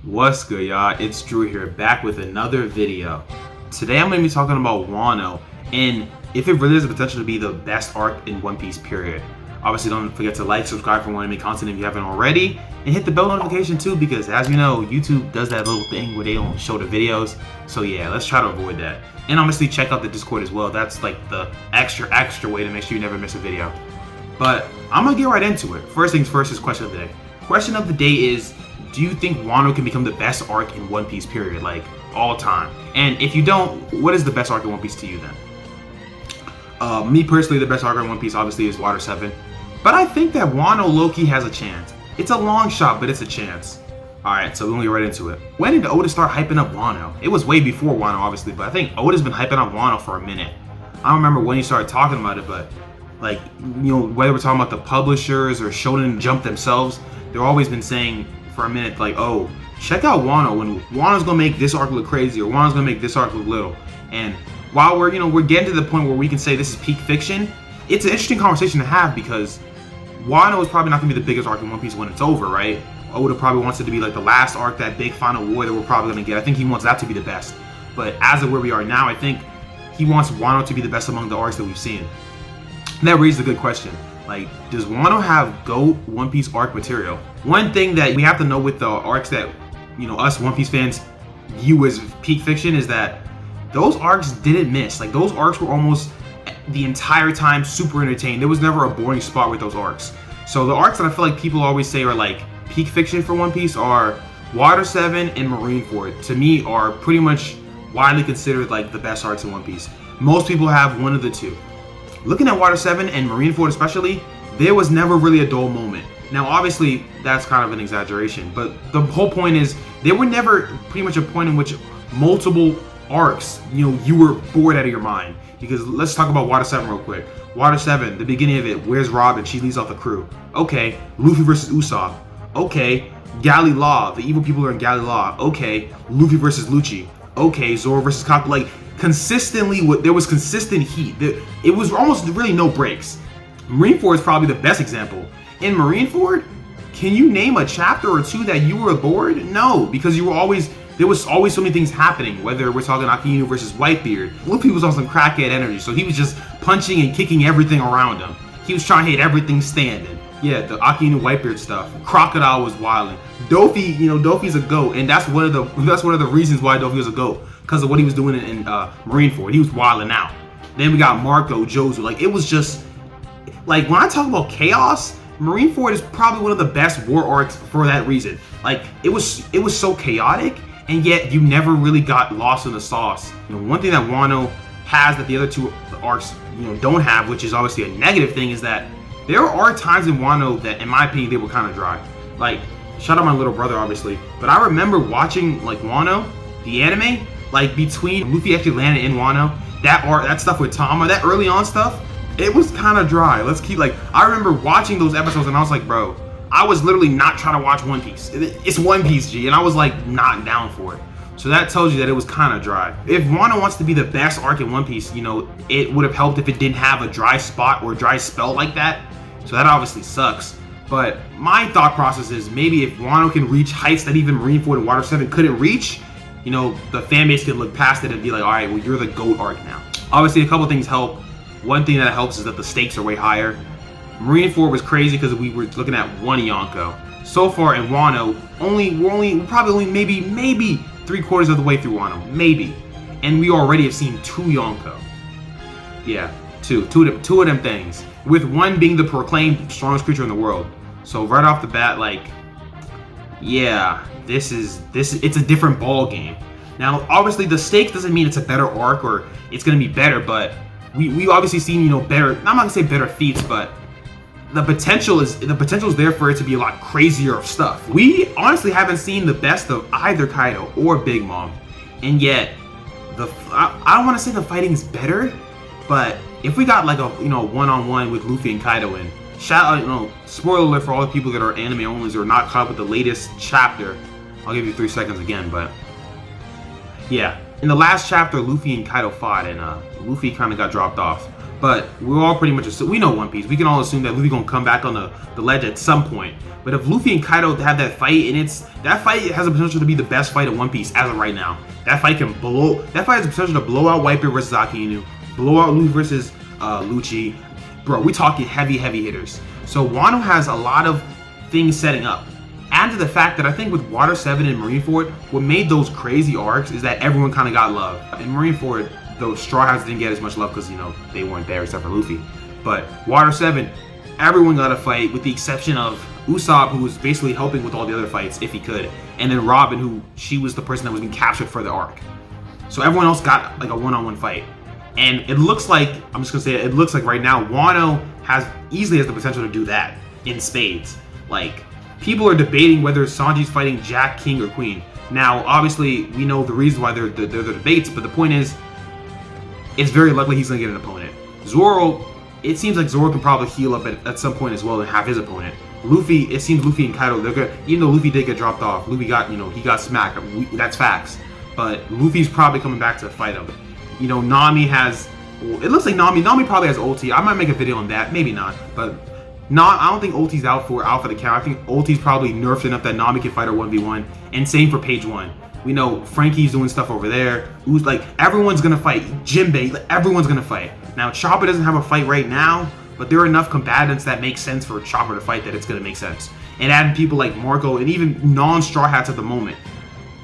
What's good, y'all? It's Drew here, back with another video. Today I'm going to be talking about Wano and if it really has the potential to be the best arc in One Piece, period. Obviously, don't forget to like, subscribe for more anime content if you haven't already, and hit the bell notification too, because as you know, YouTube does that little thing where they don't show the videos. So yeah, let's try to avoid that. And honestly, check out the Discord as well. That's like the extra way to make sure you never miss a video. But I'm going to get right into it. First things first is question of the day. Question of the day is, do you think Wano can become the best arc in One Piece, period, like all time? And if you don't, what is the best arc in One Piece to you then? Me personally, the best arc in One Piece obviously is Water 7. But I think that Wano low-key has a chance. It's a long shot, but it's a chance. Alright, so we're gonna get right into it. When did Oda start hyping up Wano? It was way before Wano, obviously, but I think Oda's been hyping up Wano for a minute. I don't remember when he started talking about it, but like, you know, whether we're talking about the publishers or Shonen Jump themselves, they've always been saying for a minute, like, oh, check out Wano, when Wano's gonna make this arc look crazy, or Wano's gonna make this arc look little. And while we're getting to the point where we can say this is peak fiction, it's an interesting conversation to have because Wano is probably not gonna be the biggest arc in One Piece when it's over, right? Oda probably wants it to be like the last arc, that big final war that we're probably gonna get. I think he wants that to be the best. But as of where we are now, I think he wants Wano to be the best among the arcs that we've seen. And that raises a good question. Like, does Wano have GOAT One Piece arc material? One thing that we have to know with the arcs that, you know, us One Piece fans view as peak fiction is that those arcs didn't miss. Like, those arcs were almost the entire time super entertaining. There was never a boring spot with those arcs. So the arcs that I feel like people always say are like peak fiction for One Piece are Water 7 and Marineford. To me, are pretty much widely considered like the best arcs in One Piece. Most people have one of the two. Looking at Water 7 and Marineford especially, there was never really a dull moment. Now obviously that's kind of an exaggeration, but the whole point is there were never pretty much a point in which multiple arcs, you know, you were bored out of your mind. Because let's talk about Water 7 real quick. Water 7, the beginning of it, where's Robin? She leaves off the crew. Okay, Luffy versus Usopp. Okay, Galley Law, the evil people are in Galley Law. Okay, Luffy versus Lucci. Okay, Zoro versus Cobb. Like, consistently, there was consistent heat. It was almost really no breaks. Marineford is probably the best example. In Marineford, can you name a chapter or two that you were bored? No, because there was always so many things happening, whether we're talking Akainu versus Whitebeard. Luffy was on some crackhead energy, so he was just punching and kicking everything around him. He was trying to hit everything standing. Yeah, the Akainu Whitebeard stuff. Crocodile was wilding. Dofi, you know, Dofi's a GOAT, and that's one of the reasons why Dofi was a GOAT, because of what he was doing in Marineford. He was wilding out. Then we got Marco, Jozu. Like, it was just, like, when I talk about chaos, Marineford is probably one of the best war arcs for that reason. Like, it was so chaotic, and yet you never really got lost in the sauce. You know, one thing that Wano has that the other two arcs, you know, don't have, which is obviously a negative thing, is that there are times in Wano that, in my opinion, they were kind of dry. Like, shout out my little brother, obviously, but I remember watching like Wano, the anime, like between Luffy actually landed in Wano, that stuff with Tama, that early on stuff, it was kind of dry. I remember watching those episodes and I was like, bro, I was literally not trying to watch One Piece. It's One Piece, G, and I was like not down for it. So that tells you that it was kind of dry. If Wano wants to be the best arc in One Piece, you know, it would have helped if it didn't have a dry spot or a dry spell like that. So that obviously sucks. But my thought process is maybe if Wano can reach heights that even Marineford and Water 7 couldn't reach, you know, the fan base could look past it and be like, all right, well, you're the GOAT arc now. Obviously, a couple things help. One thing that helps is that the stakes are way higher. Marineford was crazy because we were looking at one Yonko. So far in Wano, we're probably maybe 3/4 of the way through Wano, maybe. And we already have seen 2 Yonko. Yeah, two of them things. With one being the proclaimed strongest creature in the world. So right off the bat, like, yeah, it's a different ball game. Now, obviously, the stakes doesn't mean it's a better arc or it's gonna be better, but we obviously seen, you know, better. I'm not gonna say better feats, but the potential is there for it to be a lot crazier of stuff. We honestly haven't seen the best of either Kaido or Big Mom, and yet I don't want to say the fighting's better, but if we got like a, you know, one-on-one with Luffy and Kaido, and shout out, you know, spoiler alert for all the people that are anime onlys or not caught up with the latest chapter. I'll give you 3 seconds again, but yeah, in the last chapter, Luffy and Kaido fought, and Luffy kind of got dropped off. But we're all pretty much we know One Piece. We can all assume that Luffy gonna come back on the ledge at some point. But if Luffy and Kaido have that fight, and that fight has the potential to be the best fight in One Piece as of right now. That fight has the potential to blow out Whitebeard versus Aki Inu, blow out Luffy versus Lucci. Bro, we talking heavy hitters. So Wano has a lot of things setting up. Add to the fact that I think with Water 7 and Marineford, what made those crazy arcs is that everyone kind of got love. In Marineford, those Straw Hats didn't get as much love because, they weren't there except for Luffy. But Water 7, everyone got a fight with the exception of Usopp, who was basically helping with all the other fights if he could. And then Robin, she was the person that was being captured for the arc. So everyone else got like a one-on-one fight. And it looks like, I'm just going to say it looks like right now, Wano easily has the potential to do that in spades. Like, people are debating whether Sanji's fighting Jack, King, or Queen. Now, obviously, we know the reason why they're the debates, but the point is, it's very likely he's going to get an opponent. Zoro, it seems like Zoro can probably heal up at some point as well and have his opponent. Luffy, it seems Luffy and Kaido, they're good. Even though Luffy did get dropped off, Luffy got, he got smacked. That's facts. But Luffy's probably coming back to fight him. Nami has, it looks like Nami probably has ulti. I might make a video on that, maybe not. But I don't think ulti's out for the count. I think ulti's probably nerfed enough that Nami can fight her 1v1. And same for page 1. We know Frankie's doing stuff over there. Everyone's gonna fight. Jinbei, everyone's gonna fight. Now Chopper doesn't have a fight right now, but there are enough combatants that make sense for Chopper to fight that it's gonna make sense. And adding people like Marco and even non-Straw Hats at the moment.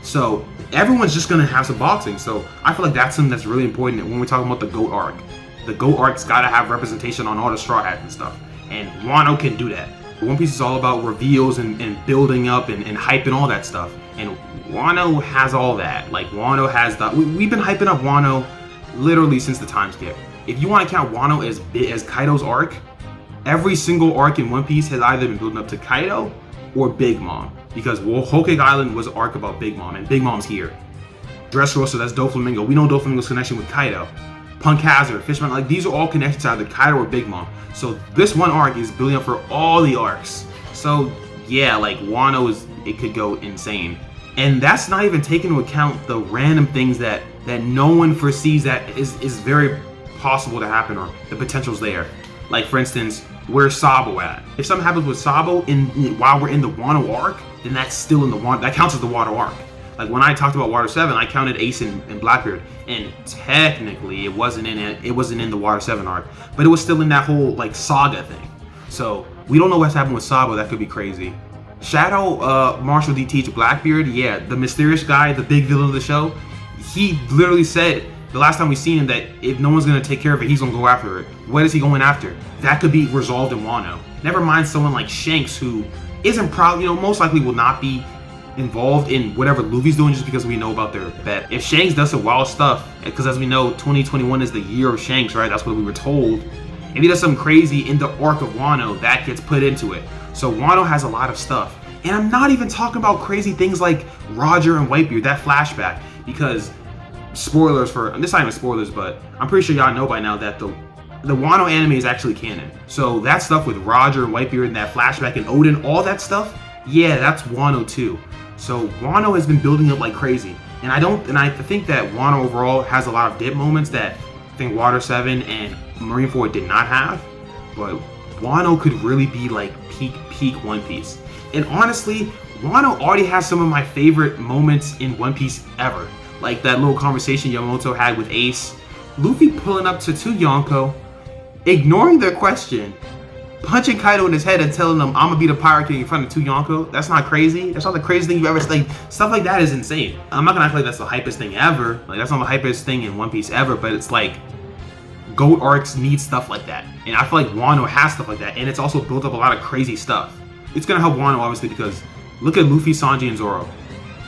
So everyone's just gonna have some boxing. So I feel like that's something that's really important when we're talking about the GOAT arc. The GOAT arc's gotta have representation on all the Straw Hats and stuff. And Wano can do that. One Piece is all about reveals and building up and hyping all that stuff. And Wano has all that. Like, Wano has we've been hyping up Wano literally since the time skip. If you want to count Wano as Kaido's arc, every single arc in One Piece has either been building up to Kaido or Big Mom. Because Whole Cake Island was an arc about Big Mom, and Big Mom's here. Dressrosa, that's Doflamingo. We know Doflamingo's connection with Kaido. Punk Hazard, Fishman, these are all connected to either Kaido or Big Mom. So this one arc is building up for all the arcs. So yeah, Wano it could go insane. And that's not even taking into account the random things that no one foresees that is very possible to happen, or the potential's there. Like, for instance, where's Sabo at? If something happens with Sabo while we're in the Wano arc, then that's still in the Wano, that counts as the Wano arc. Like, when I talked about Water 7, I counted Ace and Blackbeard, and technically it wasn't in the Water 7 arc, but it was still in that whole saga thing. So we don't know what's happened with Sabo. That could be crazy. Shadow Marshal D teach Blackbeard, yeah, the mysterious guy, the big villain of the show. He literally said the last time we seen him that if no one's gonna take care of it, he's gonna go after it. What is he going after? That could be resolved in Wano. Never mind someone like Shanks, who isn't most likely will not be involved in whatever Luffy's doing just because we know about their bet. If Shanks does some wild stuff, because as we know, 2021 is the year of Shanks, right? That's what we were told. If he does something crazy in the arc of Wano, that gets put into it. So Wano has a lot of stuff. And I'm not even talking about crazy things like Roger and Whitebeard, that flashback, because spoilers this is not even spoilers, but I'm pretty sure y'all know by now that the Wano anime is actually canon. So that stuff with Roger and Whitebeard and that flashback and Oden, all that stuff, yeah, that's Wano too. So Wano has been building up like crazy. And I think that Wano overall has a lot of dip moments that I think Water 7 and Marineford did not have. But Wano could really be peak One Piece. And honestly, Wano already has some of my favorite moments in One Piece ever. Like that little conversation Yamamoto had with Ace. Luffy pulling up to Yonko, ignoring their question, punching Kaido in his head and telling him, I'm gonna be the Pirate King in front of Yonko. That's not crazy. That's not the craziest thing you've ever seen. Stuff like that is insane. I'm not gonna act like that's the hypest thing ever. That's not the hypest thing in One Piece ever, but it's GOAT arcs need stuff like that. And I feel like Wano has stuff like that. And it's also built up a lot of crazy stuff. It's gonna help Wano, obviously, because look at Luffy, Sanji, and Zoro.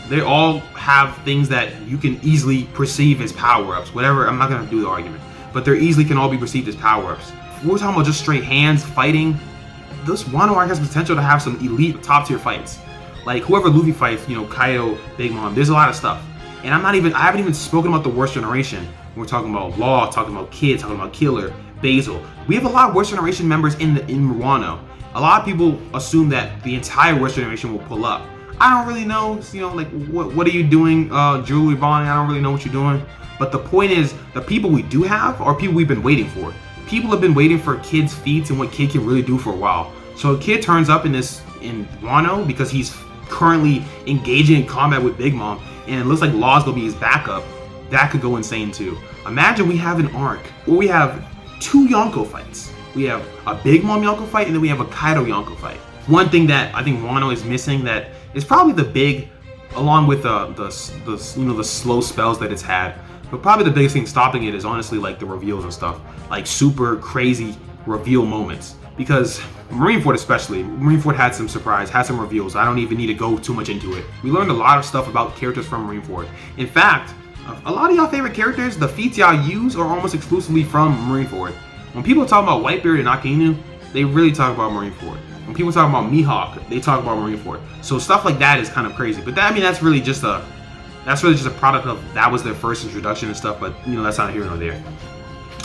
They all have things that you can easily perceive as power-ups. Whatever, I'm not gonna do the argument. But they easily can all be perceived as power-ups. We're talking about just straight hands, fighting. This Wano arc has potential to have some elite, top-tier fights. Like, whoever Luffy fights, Kaido, Big Mom, there's a lot of stuff. And I haven't even spoken about the worst generation. We're talking about Law, talking about Kid, talking about Killer, Basil. We have a lot of worst generation members in Wano. A lot of people assume that the entire worst generation will pull up. I don't really know, what are you doing, Julie Bonnie? I don't really know what you're doing. But the point is, the people we do have are people we've been waiting for. people have been waiting for Kidd's feats and what Kidd can really do for a while. So Kidd turns up in Wano because he's currently engaging in combat with Big Mom, and it looks like Law's gonna be his backup. That could go insane too. Imagine we have an arc where we have 2 Yonko fights. We have a Big Mom Yonko fight, and then we have a Kaido Yonko fight. One thing that I think Wano is missing that is probably the big, along with the slow spells that it's had, but probably the biggest thing stopping it is honestly like the reveals and stuff, like super crazy reveal moments. Because Marineford especially, Marineford had some surprise, had some reveals. I don't even need to go too much into it. We learned a lot of stuff about characters from Marineford. In fact, a lot of y'all favorite characters, the feats y'all use are almost exclusively from Marineford. When people talk about Whitebeard and Akainu, they really talk about Marineford. When people talk about Mihawk, they talk about Marineford. So stuff like that is kind of crazy. But that, I mean, that's really just a product of that was their first introduction and stuff. But that's not here nor there.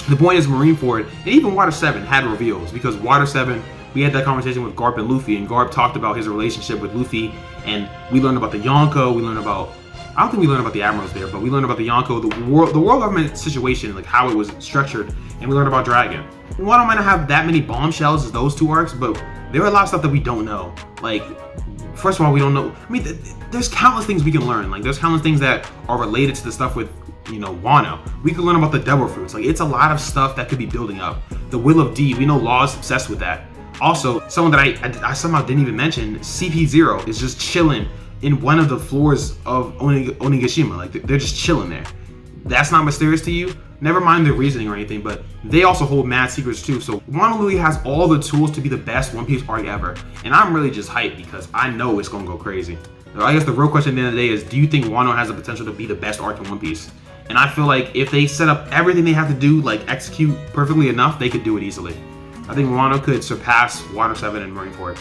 The point is Marineford and even Water 7 had reveals, because Water 7, we had that conversation with Garp and Luffy, and Garp talked about his relationship with Luffy, and we learned about the Yonko. We learned about, I don't think we learned about the admirals there, but we learned about the Yonko, the world government situation, like how it was structured, and we learned about Dragon. And Wano might not have that many bombshells as those 2 arcs, but there are a lot of stuff that we don't know. Like, first of all, we don't know. I mean, there's countless things we can learn. Like, there's countless things that are related to the stuff with, Wano. We could learn about the devil fruits. Like, it's a lot of stuff that could be building up. The Will of D, we know Law's obsessed with that. Also, someone that I somehow didn't even mention, CP0 is just chilling in one of the floors of Onigashima. Like, they're just chilling there. That's not mysterious to you? Never mind their reasoning or anything, but they also hold mad secrets too. So Wano really has all the tools to be the best One Piece arc ever. And I'm really just hyped because I know it's gonna go crazy. So I guess the real question at the end of the day is, do you think Wano has the potential to be the best arc in One Piece? And I feel like if they set up everything they have to do, like execute perfectly enough, they could do it easily. I think Wano could surpass Water 7 and Marineford.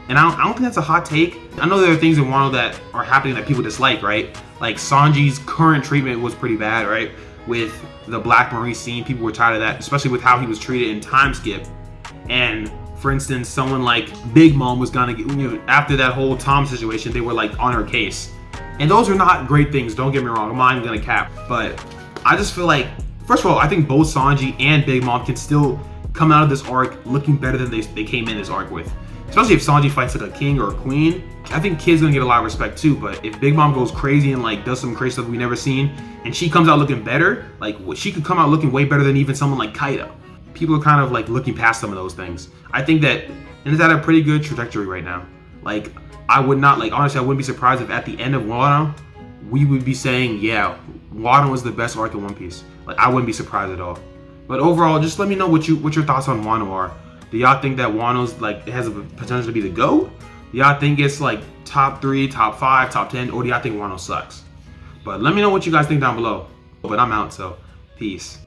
And I don't think that's a hot take. I know there are things in Wano that are happening that people dislike, right? Like Sanji's current treatment was pretty bad, right? With the Black Marine scene, people were tired of that, especially with how he was treated in Time Skip. And for instance, someone like Big Mom was gonna get, after that whole Tom situation, they were like on her case. And those are not great things, don't get me wrong, I'm not even gonna cap. But I just feel like, first of all, I think both Sanji and Big Mom can still come out of this arc looking better than they came in this arc with. Especially if Sanji fights like a king or a queen. I think Kid's gonna get a lot of respect too, but if Big Mom goes crazy and like does some crazy stuff we never seen, and she comes out looking better, like she could come out looking way better than even someone like Kaido. People are kind of like looking past some of those things. I think that, and it's at a pretty good trajectory right now. Like, I would not, like, honestly, I wouldn't be surprised if at the end of Wano, we would be saying, yeah, Wano is the best arc in One Piece. Like, I wouldn't be surprised at all. But overall, just let me know what your thoughts on Wano are. Do y'all think that Wano's, like, it has a potential to be the GOAT? Do y'all think it's, like, top 3, top 5, top 10? Or do y'all think Wano sucks? But let me know what you guys think down below. But I'm out, so peace.